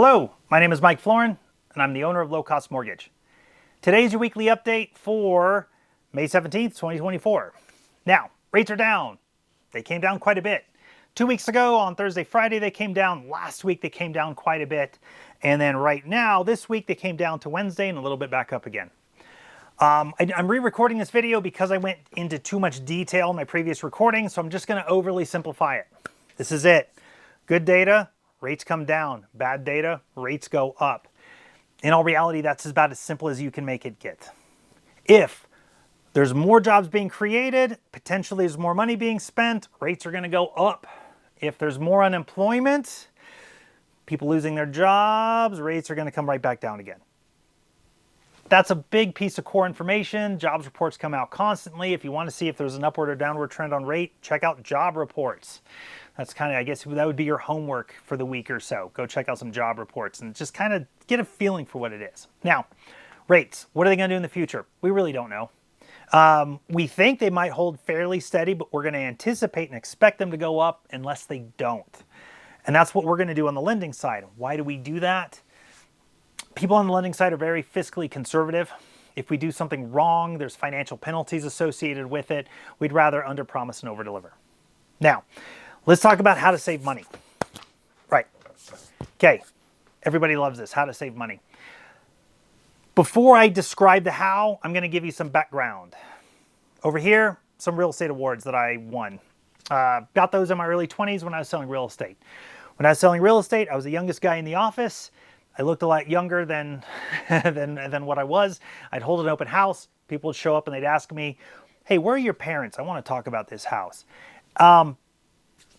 Hello, my name is Mike Florin, and I'm the owner of Low Cost Mortgage. Today's your weekly update for May 17th, 2024. Now, rates are down. They came down quite a bit. 2 weeks ago on Thursday, Friday, they came down. Last week, they came down quite a bit. And then right now, this week, they came down to Wednesday and a little bit back up again. I'm re-recording this video because I went into too much detail in my previous recording, so I'm just going to overly simplify it. This is it. Good data, rates come down. Bad data, rates go up. In all reality, that's about as simple as you can make it get. If there's more jobs being created, potentially there's more money being spent, rates are going to go up. If there's more unemployment, people losing their jobs, rates are going to come right back down again. That's a big piece of core information. Jobs reports come out constantly. If you want to see if there's an upward or downward trend on rate, check out job reports. That's kind of, I guess that would be your homework for the week or so. Go check out some job reports and just kind of get a feeling for what it is. Now, rates, what are they going to do in the future? We really don't know. We think they might hold fairly steady, but we're going to anticipate and expect them to go up unless they don't. And that's what we're going to do on the lending side. Why do we do that? People on the lending side are very fiscally conservative. If we do something wrong, there's financial penalties associated with it. We'd rather underpromise and overdeliver. Now, let's talk about how to save money. Right. Okay. Everybody loves this, how to save money. Before I describe the how, I'm going to give you some background. Over here, some real estate awards that I won. Got those in my early 20s when I was selling real estate. When I was selling real estate, I was the youngest guy in the office. I looked a lot younger than what I was. I'd hold an open house. People would show up and they'd ask me, hey, where are your parents? I want to talk about this house.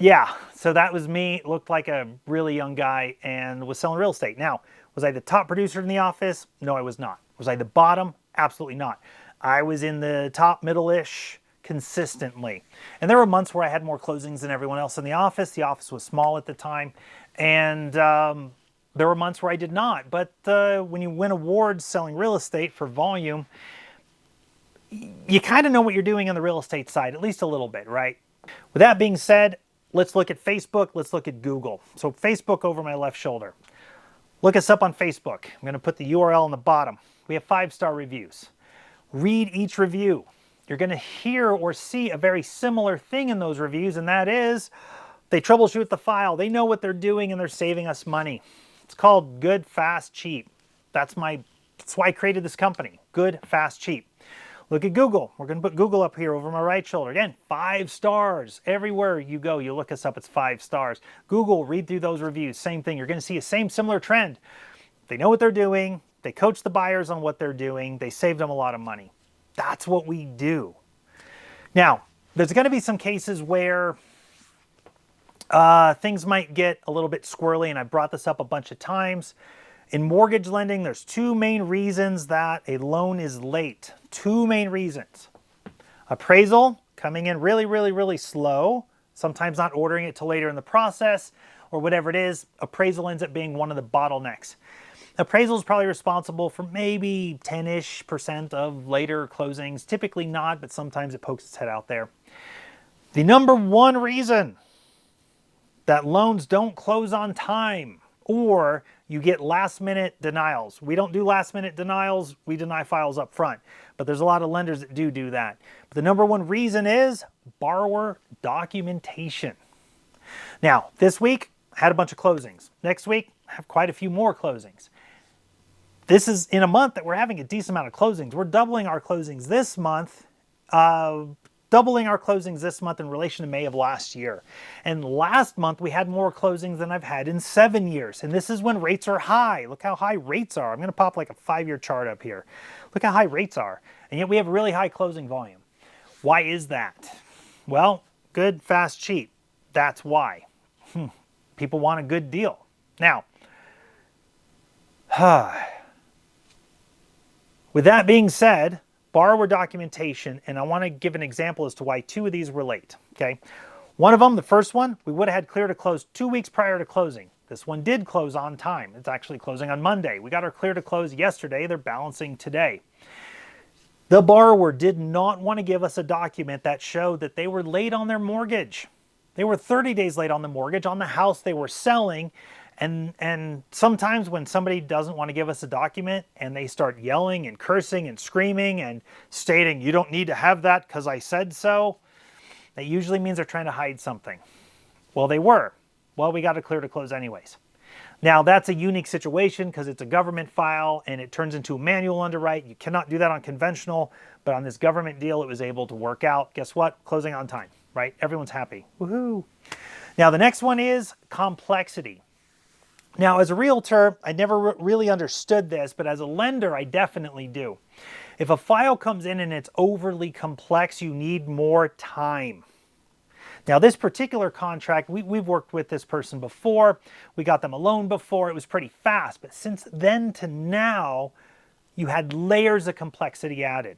Yeah, so that was me. Looked like a really young guy and was selling real estate. Now, was I the top producer in the office? No, I was not. Was I the bottom? Absolutely not. I was in the top middle-ish consistently. And there were months where I had more closings than everyone else in the office. The office was small at the time. And there were months where I did not. But when you win awards selling real estate for volume, you kind of know what you're doing on the real estate side, at least a little bit, right? With that being said, let's look at Facebook. Let's look at Google. So Facebook over my left shoulder. Look us up on Facebook. I'm going to put the URL on the bottom. We have 5-star reviews. Read each review. You're going to hear or see a very similar thing in those reviews, and that is they troubleshoot the file. They know what they're doing, and they're saving us money. It's called good, fast, cheap. That's why I created this company. Good, fast, cheap. Look at Google. We're going to put Google up here over my right shoulder. Again, 5 stars. Everywhere you go, you look us up, it's 5 stars. Google, read through those reviews. Same thing. You're going to see a similar trend. They know what they're doing. They coach the buyers on what they're doing. They save them a lot of money. That's what we do. Now, there's going to be some cases where things might get a little bit squirrely, and I brought this up a bunch of times. In mortgage lending, there's 2 main reasons that a loan is late. 2 main reasons. Appraisal, coming in really slow, sometimes not ordering it till later in the process, or whatever it is. Appraisal ends up being one of the bottlenecks. Appraisal is probably responsible for maybe 10-ish% of later closings. Typically not, but sometimes it pokes its head out there. The number 1 reason that loans don't close on time, or you get last-minute denials. We don't do last-minute denials. We deny files up front. But there's a lot of lenders that do that. But the number 1 reason is borrower documentation. Now, this week, I had a bunch of closings. Next week, I have quite a few more closings. This is in a month that we're having a decent amount of closings. We're doubling our closings this month. In relation to May of last year. And last month we had more closings than I've had in 7 years. And this is when rates are high. Look how high rates are. I'm going to pop like a 5-year chart up here. Look how high rates are. And yet we have really high closing volume. Why is that? Well, good, fast, cheap. That's why. People want a good deal. Now, with that being said, borrower documentation, and I want to give an example as to why 2 of these relate, okay? One of them, the first one, we would have had clear to close 2 weeks prior to closing. This one did close on time. It's actually closing on Monday. We got our clear to close yesterday. They're balancing today. The borrower did not want to give us a document that showed that they were late on their mortgage. They were 30 days late on the mortgage on the house they were selling, And sometimes when somebody doesn't want to give us a document and they start yelling and cursing and screaming and stating, you don't need to have that because I said so, that usually means they're trying to hide something. Well, they were. Well, we got to clear to close anyways. Now, that's a unique situation because it's a government file and it turns into a manual underwrite. You cannot do that on conventional, but on this government deal, it was able to work out. Guess what? Closing on time, right? Everyone's happy. Woohoo! Now, the next one is complexity. Now, as a realtor, I never really understood this, but as a lender, I definitely do. If a file comes in and it's overly complex, you need more time. Now, this particular contract, we've worked with this person before. We got them a loan before. It was pretty fast. But since then to now, you had layers of complexity added.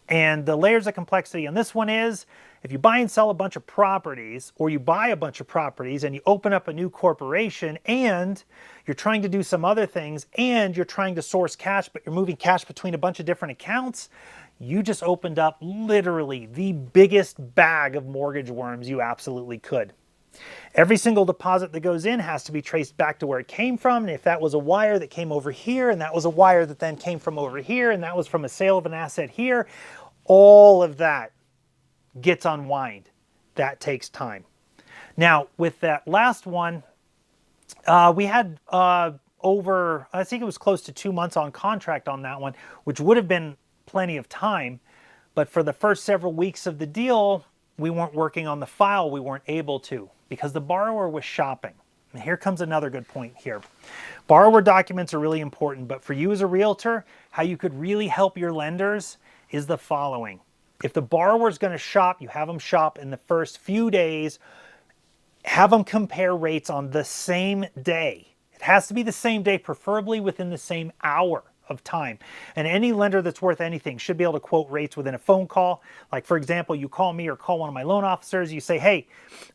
And the layers of complexity on this one is, if you buy and sell a bunch of properties, or you buy a bunch of properties and you open up a new corporation and you're trying to do some other things and you're trying to source cash, but you're moving cash between a bunch of different accounts, you just opened up literally the biggest bag of mortgage worms you absolutely could. Every single deposit that goes in has to be traced back to where it came from. And if that was a wire that came over here, and that was a wire that then came from over here, and that was from a sale of an asset here, all of that gets unwind. That takes time. Now, with that last one, we had over, I think it was close to 2 months on contract on that one, which would have been plenty of time. But for the first several weeks of the deal, we weren't working on the file. We weren't able to because the borrower was shopping. And here comes another good point here. Borrower documents are really important, but for you as a realtor, how you could really help your lenders is the following. If the borrower is going to shop, you have them shop in the first few days. Have them compare rates on the same day. It has to be the same day, preferably within the same hour of time. And any lender that's worth anything should be able to quote rates within a phone call. Like, for example, you call me or call one of my loan officers. You say, hey,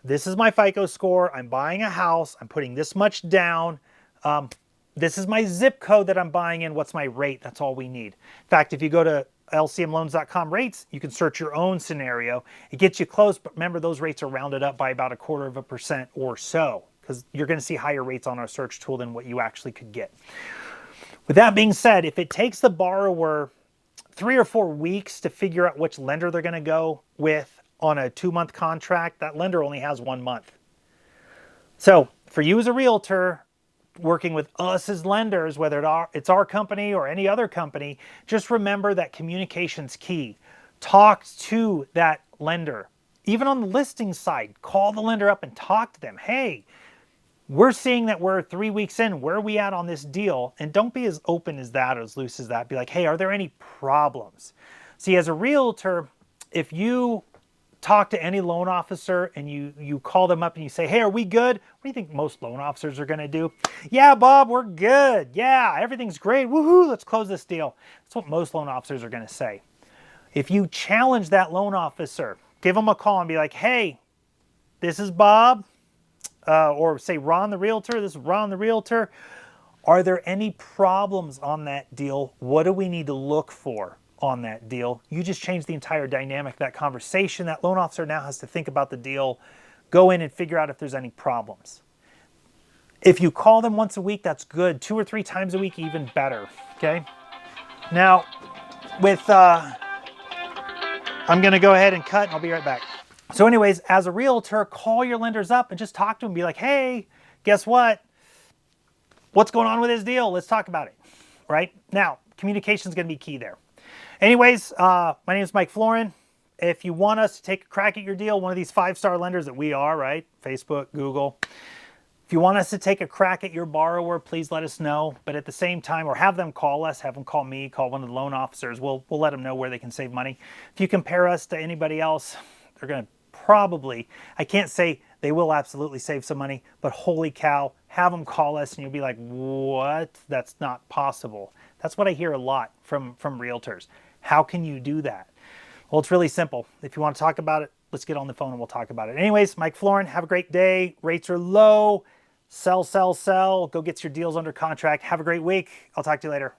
this is my FICO score. I'm buying a house. I'm putting this much down. This is my zip code that I'm buying in. What's my rate? That's all we need. In fact, if you go to lcmloans.com rates, you can search your own scenario. It gets you close, but remember those rates are rounded up by about 1/4% or so, because you're going to see higher rates on our search tool than what you actually could get. With that being said, if it takes the borrower 3 or 4 weeks to figure out which lender they're going to go with on a 2-month contract, that lender only has 1 month. So for you as a realtor, working with us as lenders, whether it's our company or any other company, just remember that communication's key. Talk to that lender. Even on the listing side, call the lender up and talk to them. Hey, we're seeing that we're 3 weeks in. Where are we at on this deal? And don't be as open as that or as loose as that. Be like, hey, are there any problems? See, as a realtor, if you talk to any loan officer and you call them up and you say, hey, are we good? What do you think most loan officers are going to do? Yeah, Bob, we're good. Yeah, everything's great. Woohoo, let's close this deal. That's what most loan officers are going to say. If you challenge that loan officer, give them a call and be like, hey, this is Bob. Or say Ron the Realtor, this is Ron the Realtor. Are there any problems on that deal? What do we need to look for on that deal? You just changed the entire dynamic of that conversation. That loan officer now has to think about the deal, go in and figure out if there's any problems. If you call them once a week, that's good. 2 or 3 times a week, even better, okay? Now, with, I'm gonna go ahead and cut and I'll be right back. So anyways, as a realtor, call your lenders up and just talk to them. Be like, hey, guess what? What's going on with this deal? Let's talk about it, right? Now, communication is going to be key there. Anyways, my name is Mike Florin. If you want us to take a crack at your deal, one of these 5-star lenders that we are, right? Facebook, Google. If you want us to take a crack at your borrower, please let us know. But at the same time, or have them call us, have them call me, call one of the loan officers. We'll let them know where they can save money. If you compare us to anybody else, they're going to probably, I can't say they will absolutely save some money, but holy cow, have them call us and you'll be like, what? That's not possible. That's what I hear a lot from realtors. How can you do that? Well, it's really simple. If you want to talk about it, let's get on the phone and we'll talk about it. Anyways, Mike Florin, have a great day. Rates are low. Sell, sell, sell. Go get your deals under contract. Have a great week. I'll talk to you later.